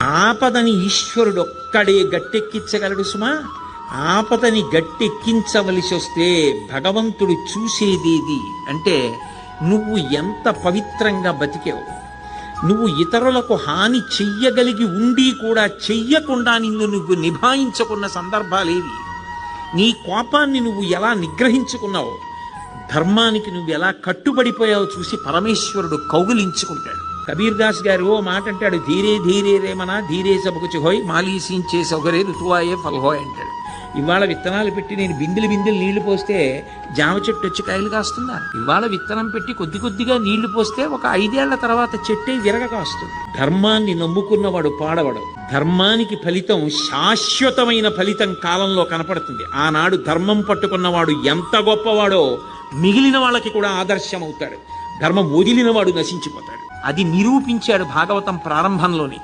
ఆపదని ఈశ్వరుడు ఒక్కడే గట్టెక్కించగలడు సుమా. ఆపదని గట్టెక్కించవలసి వస్తే భగవంతుడు చూసేదేది అంటే నువ్వు ఎంత పవిత్రంగా బతికావు. నువ్వు ఇతరులకు హాని చెయ్యగలిగి ఉండి కూడా చెయ్యకుండా నిన్ను నువ్వు నిభాయించుకున్న సందర్భాలేవి. నీ కోపాన్ని నువ్వు ఎలా నిగ్రహించుకున్నావు, ధర్మానికి నువ్వు ఎలా కట్టుబడిపోయావో చూసి పరమేశ్వరుడు కౌగిలించుకుంటాడు. కబీర్ దాస్ గారు ఓ మాట అంటాడు, ధీరే ధీరే రేమనా ధీరే సబకుచి హోయ్ మాలీసించే సౌకర్య ఋతువాయే ఫల్హోయ్ అంటాడు. ఇవాళ విత్తనాలు పెట్టి నేను బిందెలు నీళ్లు పోస్తే జామ చెట్టు వచ్చి కాయలు కాస్తుందా? ఇవాళ విత్తనం పెట్టి కొద్ది కొద్దిగా నీళ్లు పోస్తే ఒక 5 ఏళ్ల తర్వాత చెట్టే విరగ కాస్తుంది. ధర్మాన్ని నమ్ముకున్నవాడు పాడవడు. ధర్మానికి ఫలితం శాశ్వతమైన ఫలితం కాలంలో కనపడుతుంది. ఆనాడు ధర్మం పట్టుకున్నవాడు ఎంత గొప్పవాడో మిగిలిన వాళ్ళకి కూడా ఆదర్శం అవుతాడు. ధర్మం వదిలినవాడు నశించిపోతాడు. అది నిరూపించాడు భాగవతం ప్రారంభంలోనే.